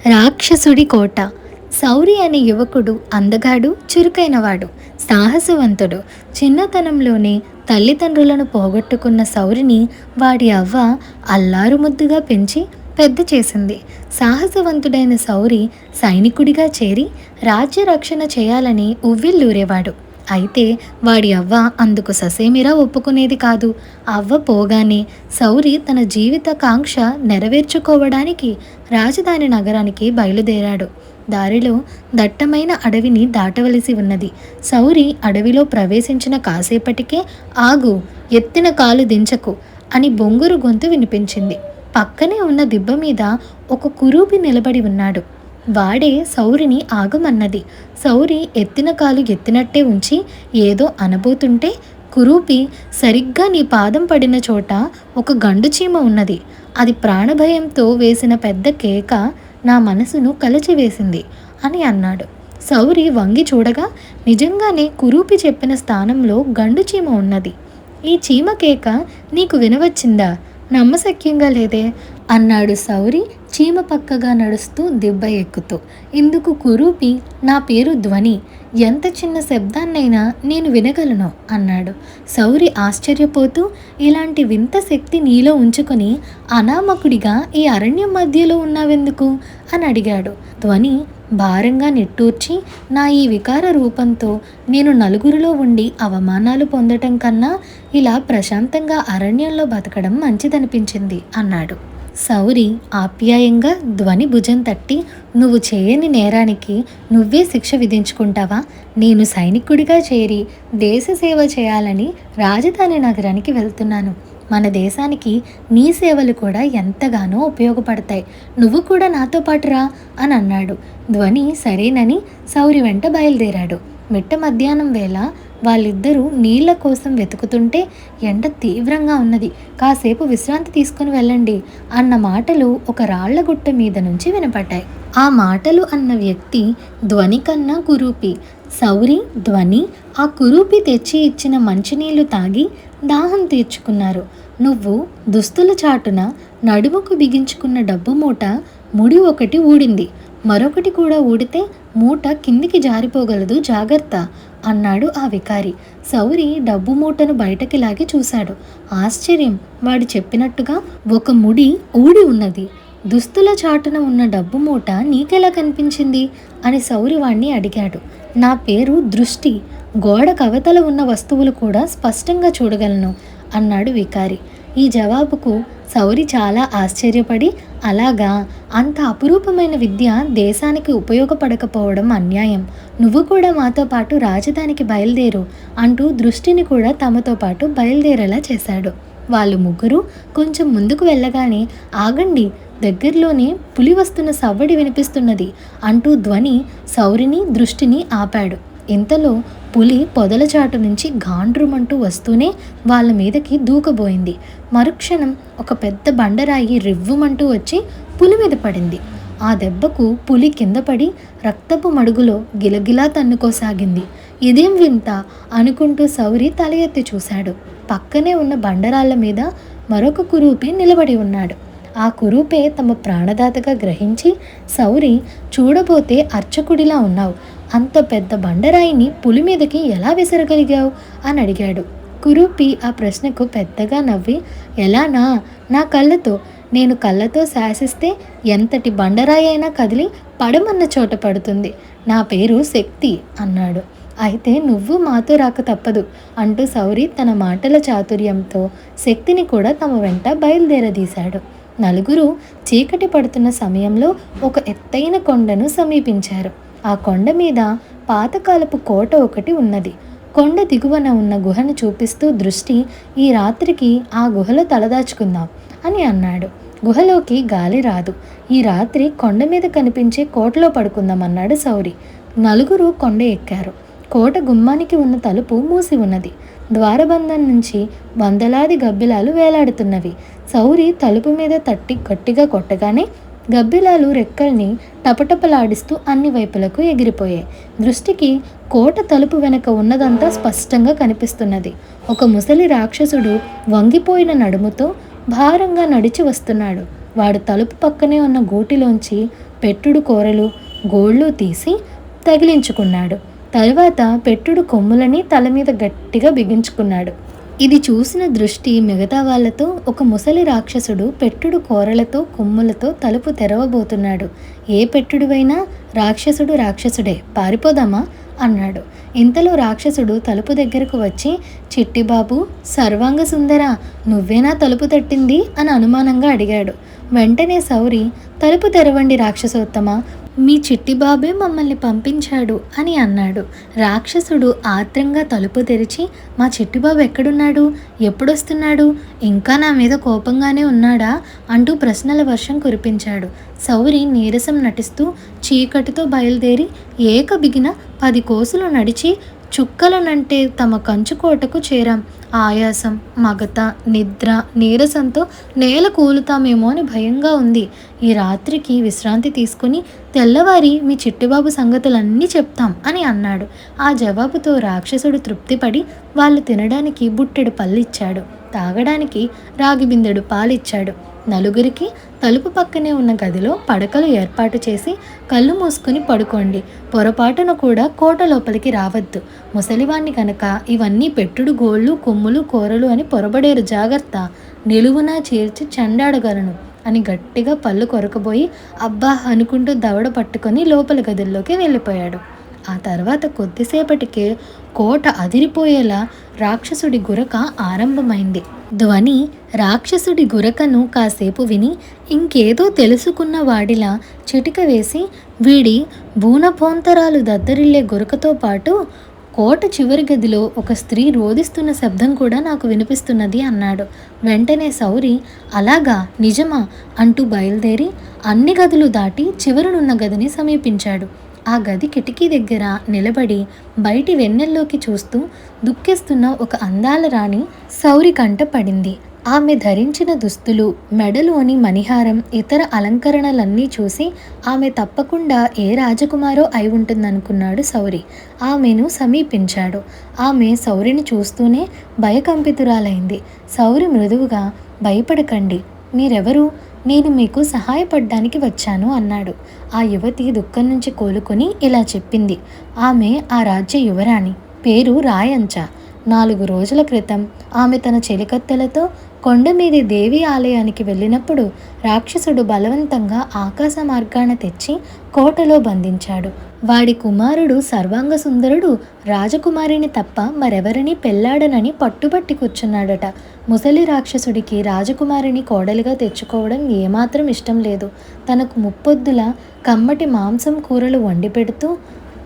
రాక్షసుడి కోట. సౌరి అనే యువకుడు అందగాడు, చురుకైనవాడు, సాహసవంతుడు. చిన్నతనంలోనే తల్లిదండ్రులను పోగొట్టుకున్న సౌరిని వాడి అవ్వ అల్లారు ముద్దుగా పెంచి పెద్ద చేసింది. సాహసవంతుడైన సౌరి సైనికుడిగా చేరి రాజ్య రక్షణ చేయాలని ఉవ్విళ్ళూరేవాడు. అయితే వాడి అవ్వ అందుకు ససేమిరా ఒప్పుకునేది కాదు. అవ్వ పోగానే సౌరి తన జీవిత కాంక్ష నెరవేర్చుకోవడానికి రాజధాని నగరానికి బయలుదేరాడు. దారిలో దట్టమైన అడవిని దాటవలసి ఉన్నది. సౌరి అడవిలో ప్రవేశించిన కాసేపటికే ఆగు, ఎత్తిన కాలు దించకు అని బొంగురు గొంతు వినిపించింది. పక్కనే ఉన్న దిబ్బ మీద ఒక కురూపి నిలబడి ఉన్నాడు. వాడే సౌరిని ఆగమన్నది. సౌరి ఎత్తిన కాలు ఎత్తినట్టే ఉంచి ఏదో అనబోతుంటే కురూపి, సరిగ్గా నీ పాదం పడిన చోట ఒక గండు చీమ ఉన్నది. అది ప్రాణభయంతో వేసిన పెద్ద కేక నా మనసును కలచివేసింది అని అన్నాడు. సౌరి వంగి చూడగా నిజంగానే కురూపి చెప్పిన స్థానంలో గండు చీమ ఉన్నది. ఈ చీమ కేక నీకు వినవచ్చిందా? నమ్మశక్యంగా లేదే అన్నాడు సౌరి చీమ పక్కగా నడుస్తూ దిబ్బ ఎక్కుతూ. ఇందుకు కురూపి, నా పేరు ధ్వని, ఎంత చిన్న శబ్దాన్నైనా నేను వినగలను అన్నాడు. సౌరి ఆశ్చర్యపోతూ, ఇలాంటి వింత శక్తి నీలో ఉంచుకొని అనామకుడిగా ఈ అరణ్యం మధ్యలో ఉన్నావెందుకు అని అడిగాడు. ధ్వని భారంగా నిట్టూర్చి, నా ఈ వికార రూపంతో నేను నలుగురిలో ఉండి అవమానాలు పొందటం కన్నా ఇలా ప్రశాంతంగా అరణ్యంలో బతకడం మంచిదనిపించింది అన్నాడు. సౌరి ఆప్యాయంగా ధ్వని భుజం తట్టి, నువ్వు చేయని నేరానికి నువ్వే శిక్ష విధించుకుంటావా? నేను సైనికుడిగా చేరి దేశ సేవ చేయాలని రాజధాని నగరానికి వెళ్తున్నాను. మన దేశానికి నీ సేవలు కూడా ఎంతగానో ఉపయోగపడతాయి. నువ్వు కూడా నాతో పాటు రా అని అన్నాడు. ధ్వని సరేనని సౌరి వెంట బయలుదేరాడు. మిట్ట మధ్యాహ్నం వేళ వాళ్ళిద్దరూ నీళ్ల కోసం వెతుకుతుంటే ఎండ తీవ్రంగా ఉన్నది, కాసేపు విశ్రాంతి తీసుకుని వెళ్ళండి అన్న మాటలు ఒక రాళ్ల గుట్ట మీద నుంచి వినపడ్డాయి. ఆ మాటలు అన్న వ్యక్తి ధ్వని కన్నా కురూపి. సౌరి, ధ్వని ఆ కురూపి తెచ్చి ఇచ్చిన మంచినీళ్లు తాగి దాహం తీర్చుకున్నారు. నువ్వు దుస్తుల చాటున నడుముకు బిగించుకున్న డబ్బు మూట ముడి ఒకటి ఊడింది, మరొకటి కూడా ఊడితే మూట కిందికి జారిపోగలదు, జాగ్రత్త అన్నాడు ఆ వికారి. సౌరి డబ్బు మూటను బయటకి లాగి చూశాడు. ఆశ్చర్యం, వాడు చెప్పినట్టుగా ఒక ముడి ఊడి ఉన్నది. దుస్తుల చాటున ఉన్న డబ్బు మూట నీకెలా కనిపించింది అని సౌరి వాణ్ణి అడిగాడు. నా పేరు దృష్టి, గోడ కవతల ఉన్న వస్తువులు కూడా స్పష్టంగా చూడగలను అన్నాడు వికారి. ఈ జవాబుకు సౌరి చాలా ఆశ్చర్యపడి, అలాగా, అంత అపురూపమైన విద్య దేశానికి ఉపయోగపడకపోవడం అన్యాయం. నువ్వు కూడా మాతో పాటు రాజధానికి బయలుదేరు అంటూ దృష్టిని కూడా తమతో పాటు బయలుదేరేలా చేశాడు. వాళ్ళు ముగ్గురు కొంచెం ముందుకు వెళ్ళగానే, ఆగండి, దగ్గరలోనే పులి వస్తున్న సవ్వడి వినిపిస్తున్నది అంటూ ధ్వని సౌరిని, దృష్టిని ఆపాడు. ఇంతలో పులి పొదల చాటు నుంచి గాండ్రుమంటూ వస్తూనే వాళ్ళ మీదకి దూకబోయింది. మరుక్షణం ఒక పెద్ద బండరాయి రివ్వుమంటూ వచ్చి పులి మీద పడింది. ఆ దెబ్బకు పులి కింద పడి రక్తపు మడుగులో గిలగిలా తన్నుకోసాగింది. ఇదేం వింత అనుకుంటూ సౌరి తల ఎత్తి చూశాడు. పక్కనే ఉన్న బండరాళ్ల మీద మరొక కురూపి నిలబడి ఉన్నాడు. ఆ కురూపే తమ ప్రాణదాతగా గ్రహించి, సౌరి, చూడబోతే అర్చకుడిలా ఉన్నావు, అంత పెద్ద బండరాయిని పులి మీదకి ఎలా విసరగలిగావు అని అడిగాడు. కురూపి ఆ ప్రశ్నకు పెద్దగా నవ్వి, ఎలానా, నా కళ్ళతో, నేను కళ్ళతో శాసిస్తే ఎంతటి బండరాయి అయినా కదిలి పడమన్న చోట పడుతుంది. నా పేరు శక్తి అన్నాడు. అయితే నువ్వు మాతో రాక తప్పదు అంటూ సౌరి తన మాటల చాతుర్యంతో శక్తిని కూడా తమ వెంట బయలుదేరదీశాడు. నలుగురు చీకటి పడుతున్న సమయంలో ఒక ఎత్తైన కొండను సమీపించారు. ఆ కొండ మీద పాతకాలపు కోట ఒకటి ఉన్నది. కొండ దిగువన ఉన్న గుహను చూపిస్తూ దృష్టి, ఈ రాత్రికి ఆ గుహలో తలదాచుకుందాం అని అన్నాడు. గుహలోకి గాలి రాదు, ఈ రాత్రి కొండ మీద కనిపించే కోటలో పడుకుందాం అన్నాడు సౌరి. నలుగురు కొండ ఎక్కారు. కోట గుమ్మానికి ఉన్న తలుపు మూసి ఉన్నది. ద్వారబంధం నుంచి వందలాది గబ్బిలాలు వేలాడుతున్నవి. సౌరి తలుపు మీద తట్టి గట్టిగా కొట్టగానే గబ్బిలాలు రెక్కల్ని టపటపలాడిస్తూ అన్ని వైపులకు ఎగిరిపోయాయి. దృష్టికి కోట తలుపు వెనక ఉన్నదంతా స్పష్టంగా కనిపిస్తున్నది. ఒక ముసలి రాక్షసుడు వంగిపోయిన నడుముతో భారంగా నడిచి వస్తున్నాడు. వాడు తలుపు పక్కనే ఉన్న గూటిలోంచి పెట్టుడు కూరలు గోళ్ళు తీసి తగిలించుకున్నాడు. తరువాత పెట్టుడు కొమ్ములని తల మీద గట్టిగా బిగించుకున్నాడు. ఇది చూసిన దృష్టి మిగతా వాళ్లతో ఒక ముసలి రాక్షసుడు పెట్టుడు కూరలతో కొమ్ములతో తలుపు తెరవబోతున్నాడు. ఏ పెట్టుడువైనా రాక్షసుడు రాక్షసుడే, పారిపోదామా అన్నాడు. ఇంతలో రాక్షసుడు తలుపు దగ్గరకు వచ్చి, చిట్టిబాబు, సర్వాంగ సుందర, నువ్వేనా తలుపు తట్టింది అని అనుమానంగా అడిగాడు. వెంటనే సౌరి, తలుపు తెరవండి రాక్షసోత్తమ, మీ చిట్టిబాబే మమ్మల్ని పంపించాడు అని అన్నాడు. రాక్షసుడు ఆత్రంగా తలుపు తెరిచి, మా చిట్టిబాబు ఎక్కడున్నాడు, ఎప్పుడొస్తున్నాడు, ఇంకా నా మీద కోపంగానే ఉన్నాడా అంటూ ప్రశ్నల వర్షం కురిపించాడు. సౌరి నీరసం నటిస్తూ చీకటితో బయలుదేరి ఏక బిగిన 10 కోసులు నడిచి చుక్కలనంటే తమ కంచుకోటకు చేరాం. ఆయాసం, మగత, నిద్ర, నీరసంతో నేల కూలుతామేమో అని భయంగా ఉంది. ఈ రాత్రికి విశ్రాంతి తీసుకుని తెల్లవారి మీ చిట్టిబాబు సంగతులన్నీ చెప్తాం అని అన్నాడు. ఆ జవాబుతో రాక్షసుడు తృప్తిపడి వాళ్ళు తినడానికి బుట్టెడు పళ్ళిచ్చాడు, తాగడానికి రాగి బిందెడు పాలిచ్చాడు. నలుగురికి తలుపు పక్కనే ఉన్న గదిలో పడకలు ఏర్పాటు చేసి కళ్ళు మూసుకుని పడుకోండి, పొరపాటున కూడా కోట లోపలికి రావద్దు, ముసలివాణ్ణి కనుక ఇవన్నీ పెట్టుడు గోళ్ళు కొమ్ములు కూరలు అని పొరబడేరు, జాగ్రత్త, నిలువునా చేర్చి చెండాడగలను అని గట్టిగా పళ్ళు కొరకబోయి అబ్బా అనుకుంటూ దవడ పట్టుకొని లోపల గదుల్లోకి వెళ్ళిపోయాడు. ఆ తర్వాత కొద్దిసేపటికే కోట అదిరిపోయేలా రాక్షసుడి గురక ఆరంభమైంది. ధ్వని రాక్షసుడి గురకను కాసేపు విని ఇంకేదో తెలుసుకున్న వాడిలా చిటిక వేసి, వీడి బూనపోంతరాలు దద్దరిల్లే గురకతో పాటు కోట చివరి గదిలో ఒక స్త్రీ రోదిస్తున్న శబ్దం కూడా నాకు వినిపిస్తున్నది అన్నాడు. వెంటనే సౌరి, అలాగా, నిజమా అంటూ బయలుదేరి అన్ని గదులు దాటి చివరనున్న గదిని సమీపించాడు. ఆ గది కిటికీ దగ్గర నిలబడి బయటి వెన్నెల్లోకి చూస్తూ దుఃఖిస్తున్న ఒక అందాల రాణి సౌరి కంట పడింది. ఆమె ధరించిన దుస్తులు, మెడలోని మణిహారం, ఇతర అలంకరణలన్నీ చూసి ఆమె తప్పకుండా ఏ రాజకుమారో అయి ఉంటుందనుకున్నాడు సౌరి. ఆమెను సమీపించాడు. ఆమె సౌరిని చూస్తూనే భయకంపితురాలైంది. సౌరి మృదువుగా, భయపడకండి, మీరెవరు, నేను మీకు సహాయపడ్డానికి వచ్చాను అన్నాడు. ఆ యువతి దుఃఖం నుంచి కోలుకొని ఇలా చెప్పింది. ఆమె ఆ రాజ్య యువరాణి, పేరు రాయంచ. 4 రోజుల క్రితం ఆమె తన చెలికత్తెలతో కొండమీది దేవి ఆలయానికి వెళ్ళినప్పుడు రాక్షసుడు బలవంతంగా ఆకాశ మార్గాన తెచ్చి కోటలో బంధించాడు. వాడి కుమారుడు సర్వాంగ సుందరుడు రాజకుమారిని తప్ప మరెవరిని పెళ్లాడనని పట్టుబట్టి కూర్చున్నాడట. ముసలి రాక్షసుడికి రాజకుమారిని కోడలిగా తెచ్చుకోవడం ఏమాత్రం ఇష్టం లేదు. తనకు ముప్పొద్దుల కమ్మటి మాంసం కూరలు వండి పెడుతూ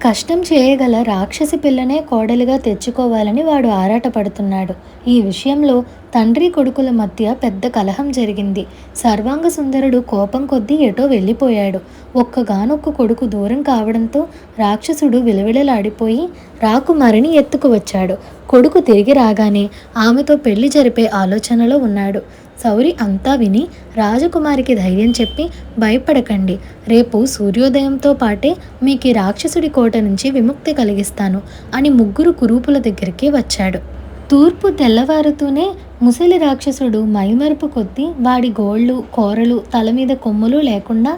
కష్టం చేయగల రాక్షసి పిల్లనే కోడలిగా తెచ్చుకోవాలని వాడు ఆరాటపడుతున్నాడు. ఈ విషయంలో తండ్రి కొడుకుల మధ్య పెద్ద కలహం జరిగింది. సర్వాంగ సుందరుడు కోపం కొద్దీ ఎటో వెళ్ళిపోయాడు. ఒక్కగానొక్క కొడుకు దూరం కావడంతో రాక్షసుడు విలవిలలాడిపోయి రాకుమారిని ఎత్తుకువచ్చాడు. కొడుకు తిరిగి రాగానే ఆమెతో పెళ్లి జరిపే ఆలోచనలో ఉన్నాడు. సౌరి అంతా విని రాజకుమారికి ధైర్యం చెప్పి, భయపడకండి, రేపు సూర్యోదయంతో పాటే మీకు ఈ రాక్షసుడి కోట నుంచి విముక్తి కలిగిస్తాను అని 3 కురూపుల దగ్గరికి వచ్చాడు. తూర్పు తెల్లవారుతూనే ముసలి రాక్షసుడు మైమరుపు కొద్దీ వాడి గోళ్ళు కూరలు తల మీద కొమ్ములు లేకుండా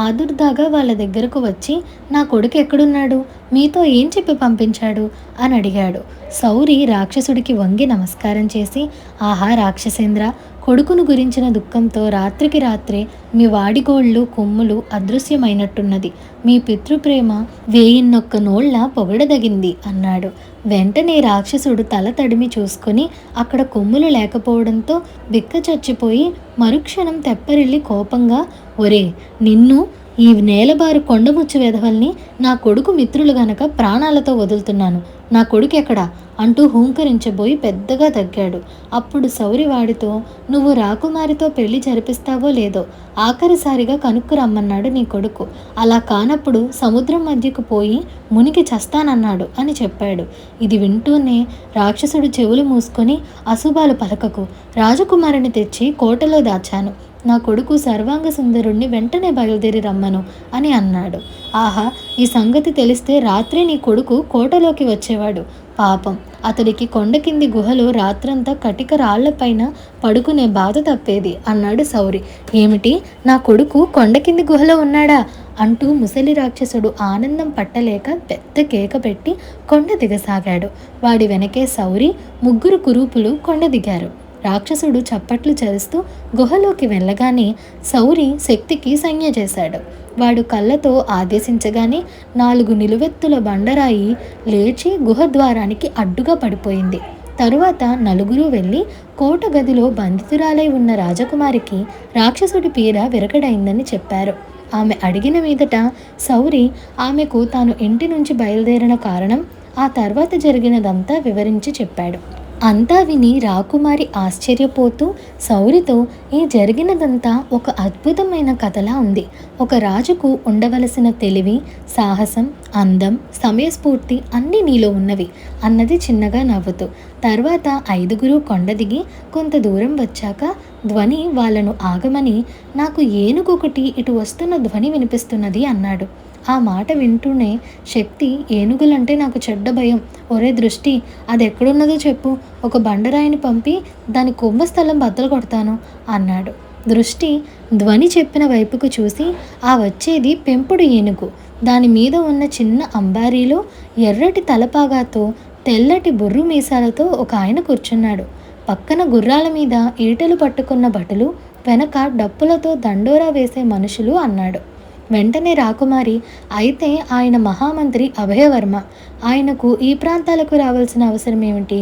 ఆదుర్దాగా వాళ్ళ దగ్గరకు వచ్చి, నా కొడుకు ఎక్కడున్నాడు, మీతో ఏం చెప్పి పంపించాడు అని అడిగాడు. సౌరి రాక్షసుడికి వంగి నమస్కారం చేసి, ఆహా రాక్షసేంద్ర, కొడుకును గురించిన దుఃఖంతో రాత్రికి రాత్రే మీ వాడిగోళ్ళు కొమ్ములు అదృశ్యమైనట్టున్నది. మీ పితృప్రేమ 1001 నోళ్ల పొగడదగింది అన్నాడు. వెంటనే రాక్షసుడు తల తడిమి చూసుకొని అక్కడ కొమ్ములు లేకపోవడంతో బిక్క చచ్చిపోయి మరుక్షణం తెప్పరిల్లి కోపంగా, ఒరే నిన్ను, ఈ నేలబారు కొండముచ్చు వెధవల్ని, నా కొడుకు మిత్రులు గనక ప్రాణాలతో వదులుతున్నాను, నా కొడుకు ఎక్కడా అంటూ హూంకరించబోయి పెద్దగా తగ్గాడు. అప్పుడు సౌరి వాడితో, నువ్వు రాకుమారితో పెళ్లి జరిపిస్తావో లేదో ఆఖరిసారిగా కనుక్కు రమ్మన్నాడు నీ కొడుకు. అలా కానప్పుడు సముద్రం మధ్యకు పోయి మునిగి చస్తానన్నాడు అని చెప్పాడు. ఇది వింటూనే రాక్షసుడు చెవులు మూసుకొని, అశుభాలు పలకకు, రాజకుమారిని తెచ్చి కోటలో దాచాను, నా కొడుకు సర్వాంగ సుందరుణ్ణి వెంటనే బయలుదేరి రమ్మను అని అన్నాడు. ఆహా, ఈ సంగతి తెలిస్తే రాత్రే నీ కొడుకు కోటలోకి వచ్చేవాడు. పాపం, అతడికి కొండ కింది గుహలో రాత్రంతా కటిక రాళ్లపైన పడుకునే బాధ తప్పేది అన్నాడు సౌరి. ఏమిటి, నా కొడుకు కొండ కింది గుహలో ఉన్నాడా అంటూ ముసలి రాక్షసుడు ఆనందం పట్టలేక పెద్ద కేక పెట్టి కొండ దిగసాగాడు. వాడి వెనకే సౌరి, ముగ్గురు కురూపులు కొండ దిగారు. రాక్షసుడు చప్పట్లు చరుస్తూ గుహలోకి వెళ్ళగానే సౌరి శక్తికి సంజ్ఞ చేశాడు. వాడు కళ్ళతో ఆదేశించగానే 4 నిలువెత్తుల బండరాయి లేచి గుహ ద్వారానికి అడ్డుగా పడిపోయింది. తరువాత నలుగురు వెళ్ళి కోట గదిలో బంధితురాలై ఉన్న రాజకుమారికి రాక్షసుడి పీడ విరగడైందని చెప్పారు. ఆమె అడిగిన మీదట సౌరి ఆమెకు తాను ఇంటి నుంచి బయలుదేరిన కారణం, ఆ తర్వాత జరిగినదంతా వివరించి చెప్పాడు. అంతా విని రాకుమారి ఆశ్చర్యపోతూ సౌరితో, ఈ జరిగినదంతా ఒక అద్భుతమైన కథలా ఉంది. ఒక రాజుకు ఉండవలసిన తెలివి, సాహసం, అందం, సమయస్ఫూర్తి అన్నీ నీలో ఉన్నవి అన్నది చిన్నగా నవ్వుతూ. తర్వాత 5గురు కొండ దిగి కొంత దూరం వచ్చాక ధ్వని వాళ్ళను ఆగమని, నాకు ఏనుగొకటి ఇటు వస్తున్న ధ్వని వినిపిస్తున్నది అన్నాడు. ఆ మాట వింటూనే శక్తి, ఏనుగులంటే నాకు చెడ్డ భయం. ఒరే దృష్టి, అది ఎక్కడున్నదో చెప్పు, ఒక బండరాయిని పంపి దాని కుంభస్థలం బద్దలు కొడతాను అన్నాడు. దృష్టి ధ్వని చెప్పిన వైపుకు చూసి, ఆ వచ్చేది పెంపుడు ఏనుగు. దాని మీద ఉన్న చిన్న అంబారీలో ఎర్రటి తలపాగాతో తెల్లటి బుర్రు మీసాలతో ఒక ఆయన కూర్చున్నాడు. పక్కన గుర్రాల మీద ఈటెలు పట్టుకున్న భటులు, వెనక డప్పులతో దండోరా వేసే మనుషులు అన్నాడు. వెంటనే రాకుమారి, అయితే ఆయన మహామంత్రి అభయవర్మ. ఆయనకు ఈ ప్రాంతాలకు రావాల్సిన అవసరం ఏమిటి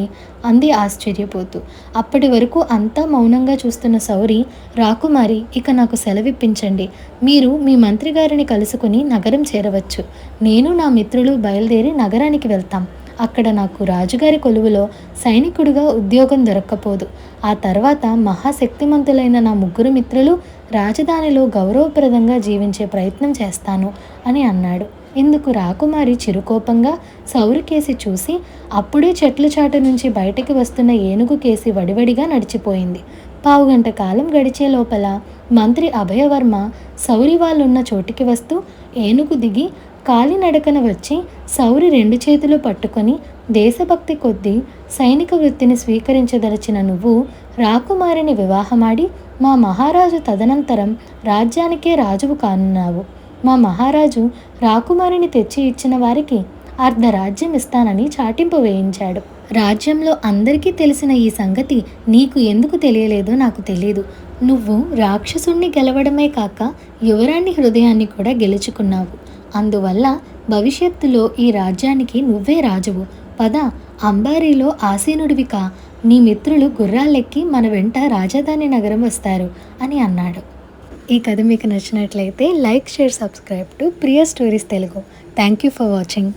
అంది ఆశ్చర్యపోతూ. అప్పటి వరకు అంతా మౌనంగా చూస్తున్న సౌరి, రాకుమారి, ఇక నాకు సెలవిప్పించండి. మీరు మీ మంత్రి గారిని కలుసుకుని నగరం చేరవచ్చు. నేను నా మిత్రులు బయలుదేరి నగరానికి వెళ్తాం. అక్కడ నాకు రాజుగారి కొలువులో సైనికుడిగా ఉద్యోగం దొరక్కపోదు. ఆ తర్వాత మహాశక్తిమంతులైన నా 3 మిత్రులు రాజధానిలో గౌరవప్రదంగా జీవించే ప్రయత్నం చేస్తాను అని అన్నాడు. ఇందుకు రాకుమారి చిరుకోపంగా సౌరి కేసి చూసి, అప్పుడే చెట్ల చాటు నుంచి బయటికి వస్తున్న ఏనుగు కేసి వడివడిగా నడిచిపోయింది. పావుగంట కాలం గడిచే లోపల మంత్రి అభయవర్మ సౌరి వాళ్ళున్న చోటికి వస్తూ ఏనుగు దిగి కాలినడకన వచ్చి సౌరి 2 చేతులు పట్టుకొని, దేశభక్తి కొద్దీ సైనిక వృత్తిని స్వీకరించదలచిన నువ్వు రాకుమారిని వివాహమాడి మా మహారాజు తదనంతరం రాజ్యానికే రాజువు కానున్నావు. మా మహారాజు రాకుమారిని తెచ్చి ఇచ్చిన వారికి అర్ధరాజ్యం ఇస్తానని చాటింపు వేయించాడు. రాజ్యంలో అందరికీ తెలిసిన ఈ సంగతి నీకు ఎందుకు తెలియలేదో నాకు తెలియదు. నువ్వు రాక్షసుణ్ణి గెలవడమే కాక యువరాణి హృదయాన్ని కూడా గెలుచుకున్నావు. అందువల్ల భవిష్యత్తులో ఈ రాజ్యానికి నువ్వే రాజువు. పద, అంబారీలో ఆసీనుడివికా. నీ మిత్రులు గుర్రాలెక్కి మన వెంట రాజధాని నగరం వస్తారు అని అన్నాడు. ఈ కథ మీకు నచ్చినట్లయితే like, share, subscribe to Priya stories Telugu. Thank you for watching.